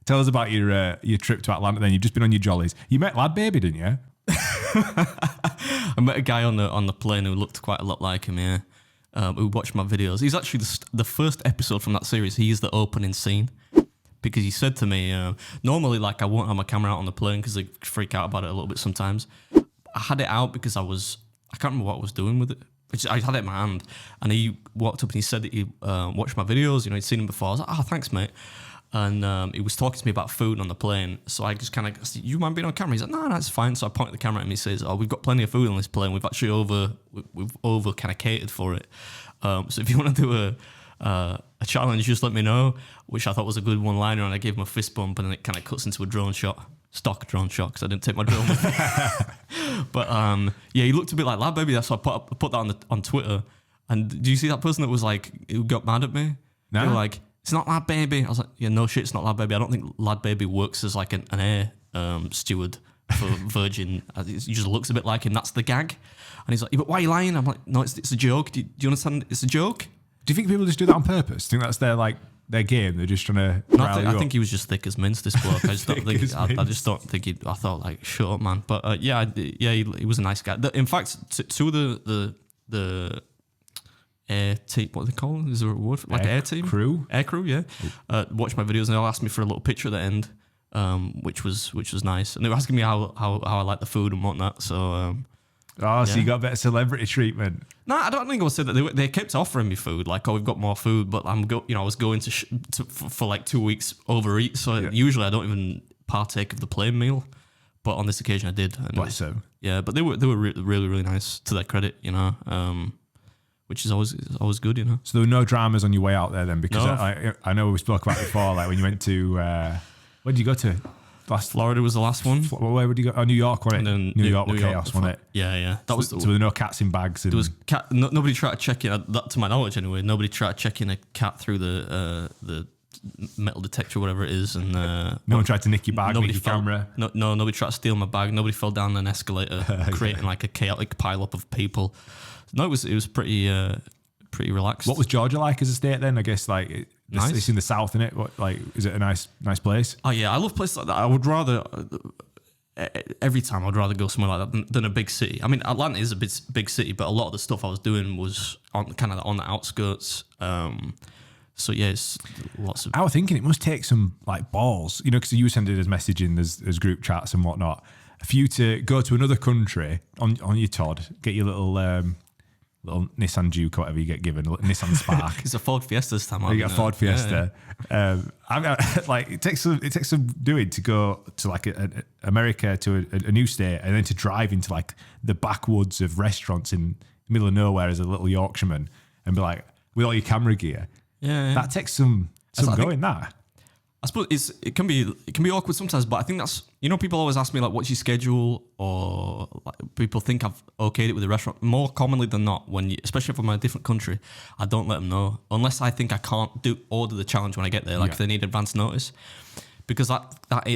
Tell us about your trip to Atlanta. Then you've just been on your jollies. You met LadBaby, didn't you? I met a guy on the plane who looked quite a lot like him. Yeah, who watched my videos. He's actually the first episode from that series. He is the opening scene. Because he said to me, normally like I won't have my camera out on the plane because I freak out about it a little bit sometimes. I had it out because I can't remember what I was doing with it. I had it in my hand, and he walked up and he said that he watched my videos. You know, he'd seen them before. I was like, "Oh, thanks, mate." And he was talking to me about food on the plane. So I just kind of said, "You mind being on camera?" He's like, "No, that's fine." So I pointed the camera at him. He says, "Oh, we've got plenty of food on this plane. We've actually we've over kind of catered for it. So if you want to do a challenge, just let me know," which I thought was a good one-liner, and I gave him a fist bump, and then it kind of cuts into a drone shot, stock drone shot, because I didn't take my drone with me. But yeah, he looked a bit like LadBaby. That's why I put that on Twitter. And do you see that person that was like, who got mad at me? No. They were like, "It's not LadBaby." I was like, "Yeah, no shit, it's not LadBaby. I don't think LadBaby works as like an air steward for Virgin. He just looks a bit like him. That's the gag." And he's like, "Yeah, but why are you lying?" I'm like, "No, it's a joke. Do you understand? It's a joke." Do you think people just do that on purpose? Do you think that's their game? They're just trying to. No, I think he was just thick as mince. This bloke. I just don't think. I just don't think he. I thought like, shut up, man. But yeah, he was a nice guy. In fact, two of the air team. What do they call them? Is there a word for like air team? Air crew. Yeah. Watch my videos and they'll ask me for a little picture at the end, which was nice. And they were asking me how I like the food and whatnot. So. So you got a bit of celebrity treatment. No, I don't think I would say that. They kept offering me food, like, "Oh, we've got more food," but I was going for like 2 weeks overeat, so usually I don't even partake of the plain meal. But on this occasion, I did. And Bless them. Yeah, but they were really, really nice, to their credit, you know, which is always good, you know. So there were no dramas on your way out there then, because No. I know we spoke about it before, like when you went to where did you go to? Florida was the last one. Where would you go? Oh, New York, wasn't it? New York was chaos, wasn't it? Yeah. So there were no cats in bags. There was nobody tried to check in, that to my knowledge anyway. Nobody tried to check in a cat through the metal detector, whatever it is, and no one tried to nick your bag, nick your camera. No, nobody tried to steal my bag. Nobody fell down an escalator, creating like a chaotic pile up of people. No, it was pretty relaxed. What was Georgia like as a state then? I guess like nice. It's in the south, isn't it? What, like, is it a nice place? Oh yeah, I love places like that. I would rather every time I'd rather go somewhere like that than a big city. I mean, Atlanta is a big city, but a lot of the stuff I was doing was on the outskirts. So yeah, it's lots of. I was thinking it must take some like balls, you know, because you send it as messaging, as group chats and whatnot. For you to go to another country on your Todd, get your little Nissan Juke or whatever you get given, Nissan Spark. It's a Ford Fiesta this time. You get a Ford Fiesta. Yeah. Like it takes some doing to go to like America to a new state and then to drive into like the backwoods of restaurants in the middle of nowhere as a little Yorkshireman and be like with all your camera gear. Yeah. That takes some going. That. I suppose it can be awkward sometimes, but I think that's, you know, people always ask me like, "What's your schedule?" Or like, people think I've okayed it with the restaurant. More commonly than not, especially if I'm in a different country, I don't let them know unless I think I can't order the challenge when I get there. Like if they need advance notice, because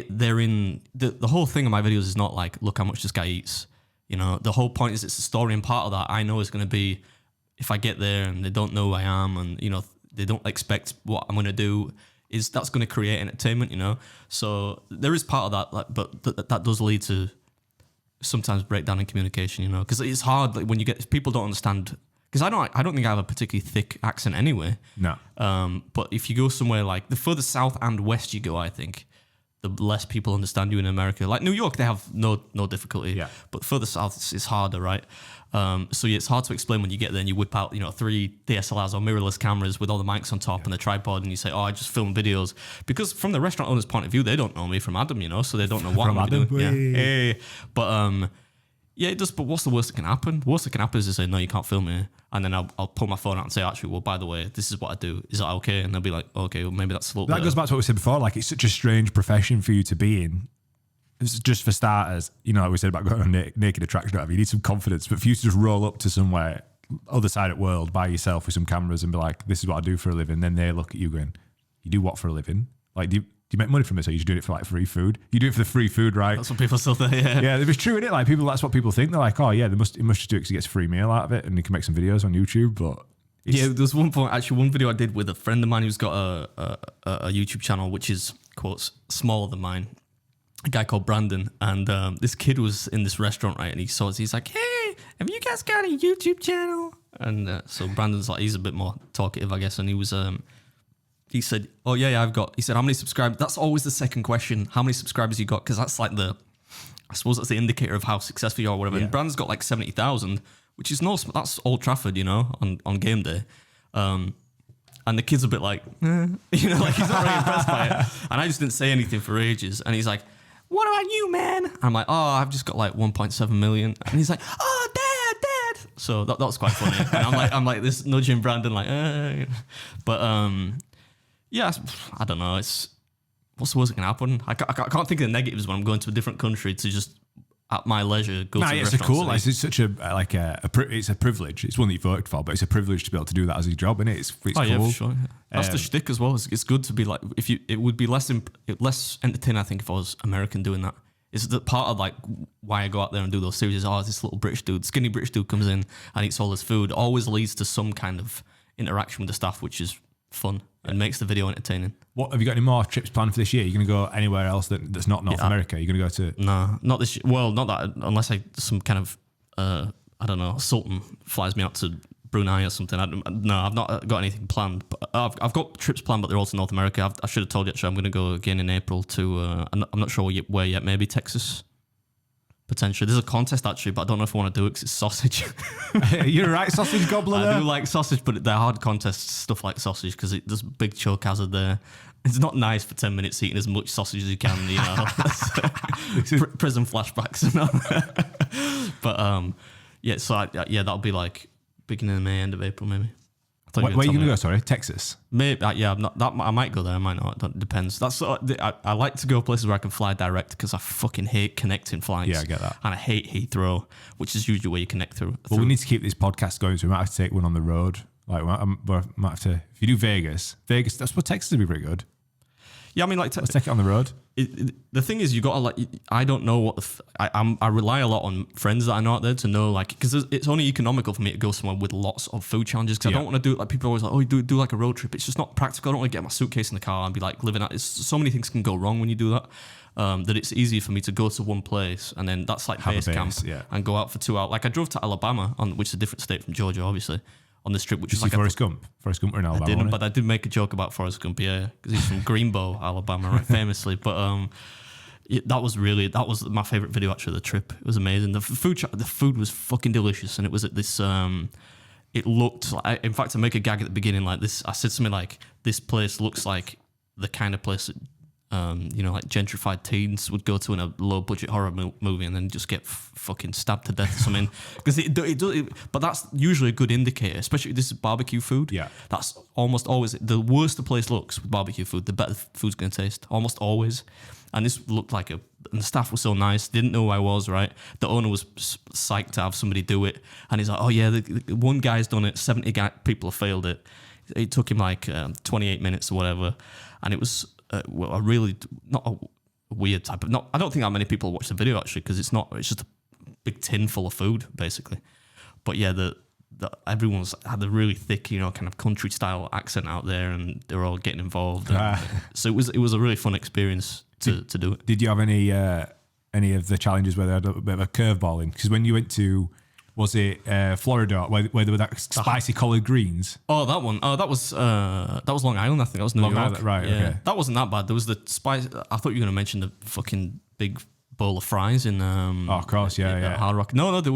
they're in the whole thing of my videos is not like, look how much this guy eats. You know, the whole point is it's a story, and part of that I know is going to be if I get there and they don't know who I am, and you know they don't expect what I'm going to do. That's going to create entertainment, you know. So there is part of that, like, but that does lead to sometimes breakdown in communication, you know, because it's hard like when you get people don't understand. Because I don't think I have a particularly thick accent anyway. No. But if you go somewhere like the further south and west you go, I think the less people understand you in America. Like New York, they have no difficulty. Yeah. But further south, it's harder, right? So yeah, it's hard to explain when you get there and you whip out, you know, 3 DSLRs or mirrorless cameras with all the mics on top and the tripod, and you say, "Oh, I just film videos." Because from the restaurant owner's point of view, they don't know me from Adam, you know, so they don't know what I'm doing. Yeah. Hey. But yeah, it does. But what's the worst that can happen? The worst that can happen is they say, "No, you can't film me," and then I'll pull my phone out and say, "Actually, well, by the way, this is what I do. Is that okay?" And they'll be like, "Okay, well, maybe that's a little." That goes back to what we said before. Like, it's such a strange profession for you to be in. It's just for starters, you know, like we said about going on naked attraction, whatever, you need some confidence. But for you to just roll up to somewhere, other side of the world, by yourself with some cameras and be like, "This is what I do for a living," then they look at you going, "You do what for a living? Like, do you make money from this, or you just doing it for like free food? You do it for the free food, right?" That's what people still think. Yeah, yeah, it's true, isn't it? Like that's what people think. They're like, "Oh yeah, he must just do it because he gets a free meal out of it, and he can make some videos on YouTube." But yeah, there's one video I did with a friend of mine who's got a YouTube channel, which is quotes, smaller than mine. A guy called Brandon, and this kid was in this restaurant, right? And he saw us. He's like, "Hey, have you guys got a YouTube channel?" And so Brandon's like, he's a bit more talkative, I guess. And he was, he said, "Oh yeah, I've got." He said, "How many subscribers?" That's always the second question. How many subscribers you got? Because that's like I suppose that's the indicator of how successful you are, or whatever. Yeah. And Brandon's got like 70,000, which is that's Old Trafford, on game day. And the kid's a bit like, like he's not really impressed by it. And I just didn't say anything for ages. And he's like, "What about you, man?" And I'm like, "Oh, I've just got like 1.7 million. And he's like, "Oh, dad. So that was quite funny. And I'm like this nudging Brandon, like, but yeah, I don't know. What's the worst that can happen? I can't think of the negatives when I'm going to a different country to just at my leisure go to a restaurant. It's cool. It's such it's a privilege. It's one that you've worked for, but it's a privilege to be able to do that as a job, isn't it? It's cool. Yeah, for sure. Yeah. That's the shtick as well. It's good to be like, it would be less entertaining, I think, if I was American doing that. It's the part of like why I go out there and do those series is, this little British dude, skinny British dude comes in and eats all this food. Always leads to some kind of interaction with the staff, which is fun and makes the video entertaining. What have you got any more trips planned for this year? You're going to go anywhere else that's not North America? You're going to go to? No, not this year. Well, not that, unless some kind of I don't know, sultan flies me out to Brunei or something. No, I've not got anything planned. But I've got trips planned, but they're all to North America. I should have told you actually. I'm going to go again in April to. I'm not sure where yet. Maybe Texas. Potentially. There's a contest actually, but I don't know if I want to do it because it's sausage. You're right, sausage gobbler. I do like sausage, but they're hard contests, stuff like sausage, because there's big choke hazard there. It's not nice for 10 minutes eating as much sausage as you can, prison flashbacks and all. But yeah, so that'll be like beginning of May, end of April maybe. Where are you going to go, sorry? Texas? Maybe, yeah, I might go there, I might not, it depends. I like to go places where I can fly direct because I fucking hate connecting flights. Yeah, I get that. And I hate Heathrow, which is usually where you connect through. Well, we need to keep this podcast going, so we might have to take one on the road. Like, we might have to, if you do Vegas, that's what Texas would be pretty good. Yeah, I mean, like, let's take it on the road. The thing is, you got to like. I don't know what I rely a lot on friends that I know out there to know, like, because it's only economical for me to go somewhere with lots of food challenges. Because I don't want to do it like people are always like, oh, you do like a road trip. It's just not practical. I don't want to get my suitcase in the car and be like living out. So many things can go wrong when you do that. That it's easy for me to go to one place and then that's like base camp and go out for 2 hours. Like I drove to Alabama, which is a different state from Georgia, obviously. On this trip, which is like Forrest Gump. Forrest Gump were in Alabama. I didn't, but I did make a joke about Forrest Gump, yeah, because he's from Greenbow, Alabama, right, famously. But that was my favorite video actually of the trip. It was amazing. The food was fucking delicious, and it was at this. It looked like, in fact, I make a gag at the beginning like this. I said something like, "This place looks like the kind of place that." Like gentrified teens would go to in a low budget horror movie and then just get fucking stabbed to death or something. Because but that's usually a good indicator, especially if this is barbecue food. Yeah, that's almost always the worse the place looks with barbecue food, the better the food's going to taste. Almost always. And this looked like and the staff was so nice. Didn't know who I was. Right, the owner was psyched to have somebody do it, and he's like, "Oh yeah, the one guy's done it. 70 people have failed it. It took him like 28 minutes or whatever, and it was." A really not a weird type of I don't think that many people watch the video actually because it's just a big tin full of food basically, but yeah, everyone's had a really thick kind of country style accent out there and they're all getting involved. So it was a really fun experience to do it. Did you have any of the challenges where they had a bit of a curveball in? Because when you went to was it Florida where there were that spicy collard greens? Oh, that one. Oh, that was Long Island. I think that was New York. Island, right? Yeah. Okay. That wasn't that bad. There was the spice. I thought you were going to mention the fucking big bowl of fries in. Oh, of course, yeah. Hard Rock. No, there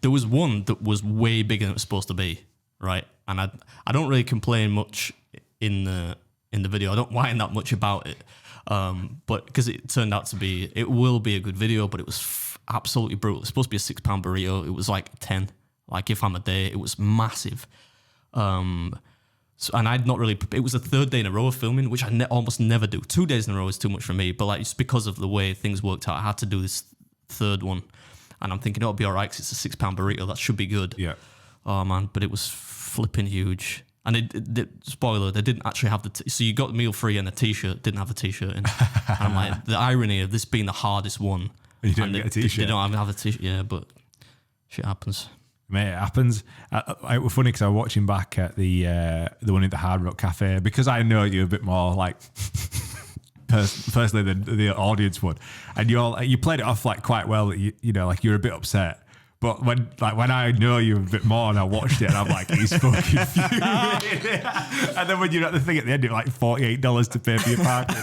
was one that was way bigger than it was supposed to be, right? And I don't really complain much in the video. I don't whine that much about it, but because it turned out to be, it will be a good video, but it was absolutely brutal. It's supposed to be a £6 burrito. It was like 10. Like if I'm a day, it was massive. And I'd not really. It was the third day in a row of filming, which I almost never do. 2 days in a row is too much for me. But like just because of the way things worked out, I had to do this third one, and I'm thinking it'll be all right because it's a £6 burrito. That should be good. Yeah. Oh man, but it was flipping huge. And spoiler, they didn't actually have so you got meal free and a t-shirt. Didn't have a t-shirt in. And I'm like, the irony of this being the hardest one. You didn't get a t-shirt. They don't have a t-shirt, yeah, but shit happens. Mate, it happens. It was funny because I was watching back at the one at the Hard Rock Cafe because I know you a bit more like personally than the audience would. And you played it off like quite well. That you know, like you're a bit upset. But when I know you a bit more and I watched it and I'm like, he's fucking furious. And then when you're at the thing at the end, it's like $48 to pay for your parking.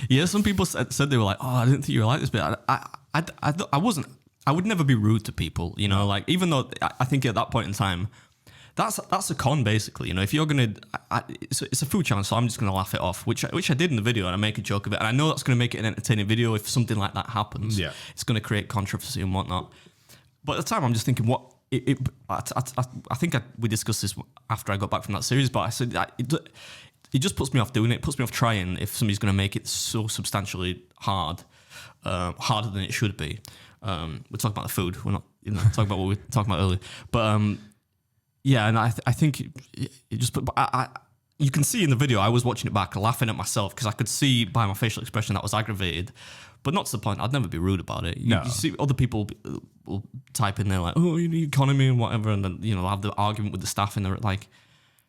Yeah, some people said they were like, oh, I didn't think you were like this, but I wasn't. I would never be rude to people, you know, like even though I think at that point in time, that's a con basically, you know, if you're going to, it's a food challenge, so I'm just going to laugh it off, which I did in the video and I make a joke of it. And I know that's going to make it an entertaining video if something like that happens. Yeah. It's going to create controversy and whatnot. But at the time, I'm just thinking, I think we discussed this after I got back from that series, but I said it just puts me off doing it. It puts me off trying if somebody's going to make it so substantially harder than it should be. We're talking about the food. We're not talking about what we were talking about earlier. But yeah, and I think it just put. You can see in the video, I was watching it back, laughing at myself because I could see by my facial expression that I was aggravated. But not to the point, I'd never be rude about it. You see other people will type in there like, oh, you need economy and whatever, and then, you know, they'll have the argument with the staff and they're like,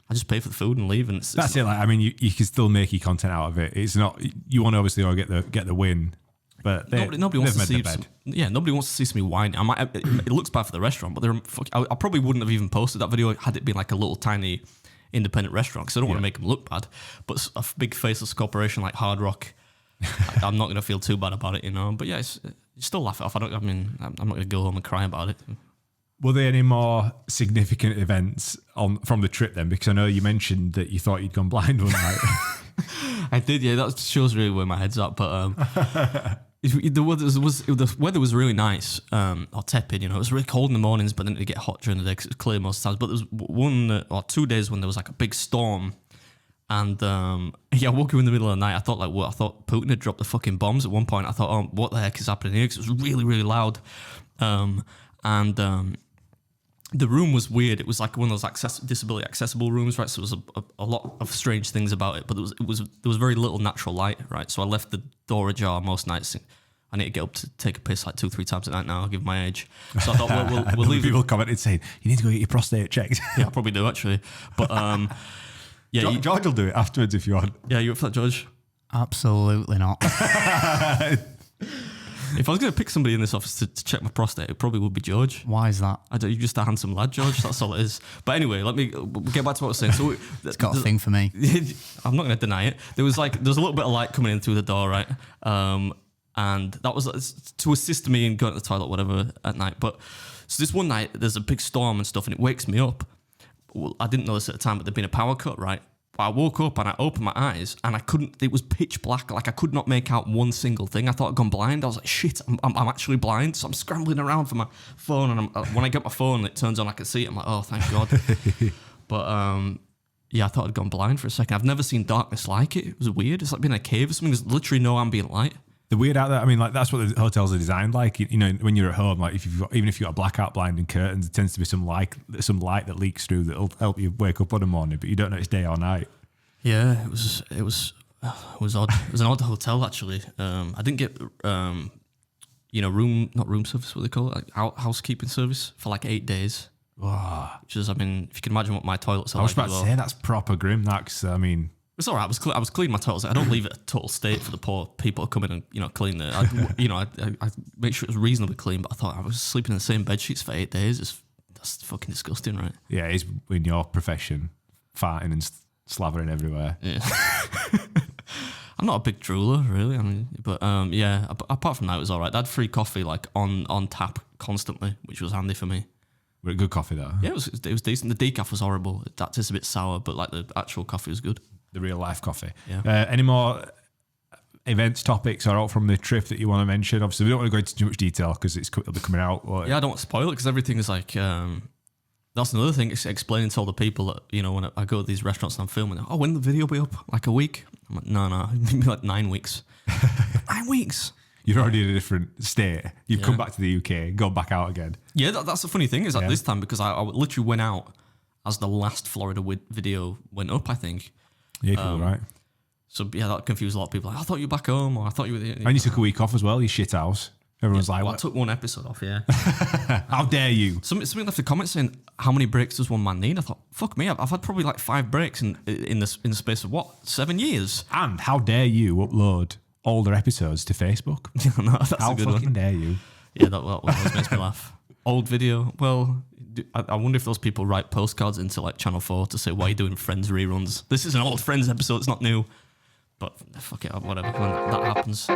I just pay for the food and leave. And that's it. Like, I mean, you can still make your content out of it. It's not, you want to obviously get the win, but nobody wants to see. Nobody wants to see somebody whining. It looks bad for the restaurant, but I probably wouldn't have even posted that video had it been like a little tiny independent restaurant because I don't want to make them look bad. But a big faceless corporation like Hard Rock, I'm not going to feel too bad about it, you know. But yeah, you still laugh it off. I'm not going to go home and cry about it. Were there any more significant events from the trip then? Because I know you mentioned that you thought you'd gone blind one night. I did, yeah. That shows really where my head's at. But the weather was really nice, or tepid. You know, it was really cold in the mornings, but then it get hot during the day because it was clear most of the times. But there was 1 or 2 days when there was like a big storm. And I woke up in the middle of the night. I thought Putin had dropped the fucking bombs at one point. I thought, oh, what the heck is happening here? Because it was really, really loud. The room was weird. It was like one of those disability accessible rooms, right? So there was a lot of strange things about it, but there was very little natural light, right? So I left the door ajar most nights. I need to get up to take a piss like 2-3 times a night now. I'll give my age. So I thought we'll leave. People commented saying you need to go get your prostate checked. Yeah, I probably do actually. But yeah, George will do it afterwards if you want. Yeah, you up for that, George? Absolutely not. If I was going to pick somebody in this office to check my prostate, it probably would be George. Why is that? You're just a handsome lad, George. That's all it is. But anyway, let me get back to what I was saying. So it's got a thing for me. I'm not going to deny it. There was a little bit of light coming in through the door, right? And that was to assist me in going to the toilet, whatever, at night. But so this one night, there's a big storm and stuff, and it wakes me up. Well, I didn't know this at the time, but there'd been a power cut, right? I woke up and I opened my eyes and it was pitch black. Like I could not make out one single thing. I thought I'd gone blind. I was like, shit, I'm actually blind. So I'm scrambling around for my phone. And when I get my phone, it turns on, I can see it. I'm like, oh, thank God. But yeah, I thought I'd gone blind for a second. I've never seen darkness like it. It was weird. It's like being in a cave or something. There's literally no ambient light. The weird out there, I mean, like that's what the hotels are designed like. You know, when you're at home, like even if you've got a blackout blind and curtains, it tends to be some light that leaks through that'll help you wake up on the morning, but you don't know it's day or night. Yeah, it was odd. It was an odd hotel actually. I didn't get not room service, what they call it, like housekeeping service for like 8 days. Wow. Which is, I mean, if you can imagine what my toilets are like. I was about to say that's proper grim. That's, I mean. It's all right. I was cleaning my toilets. I don't leave it a total state for the poor people who come in and clean it. I make sure it was reasonably clean. But I thought I was sleeping in the same bed sheets for 8 days. That's fucking disgusting, right? Yeah, it's in your profession, farting and slavering everywhere. Yeah. I'm not a big drooler, really. I mean, but yeah. Apart from that, it was all right. They had free coffee like on tap constantly, which was handy for me. Were it good coffee though? Yeah, it was decent. The decaf was horrible. That tastes a bit sour, but like the actual coffee was good. The real life coffee. Yeah. Any more events, topics, or out from the trip that you want to mention? Obviously, we don't want to go into too much detail because it'll be coming out. Yeah, I don't want to spoil it because everything is like. That's another thing. It's explaining to all the people that when I go to these restaurants and I'm filming. Oh, when the video be up? Like a week? I'm like, no, maybe like 9 weeks. 9 weeks. You're already in a different state. You've come back to the UK, gone back out again. Yeah, that's the funny thing is that this time because I literally went out as the last Florida video went up. I think. Yeah, you're right. So yeah, that confused a lot of people. Like, I thought you were back home, or I thought you were. And you took a week off as well. Your shit house. Everyone's like, Well, I took one episode off, yeah. how dare you? Somebody left a comment saying, how many breaks does one man need? I thought, fuck me, I've had probably like 5 breaks in the space of, 7 years? And how dare you upload older episodes to Facebook? No, that's How a good fucking one. dare you? Yeah, that always makes me laugh. Old video, well, I wonder if those people write postcards into like Channel 4 to say, why are you doing Friends reruns? This is an old Friends episode, it's not new. But fuck it, whatever, when that happens.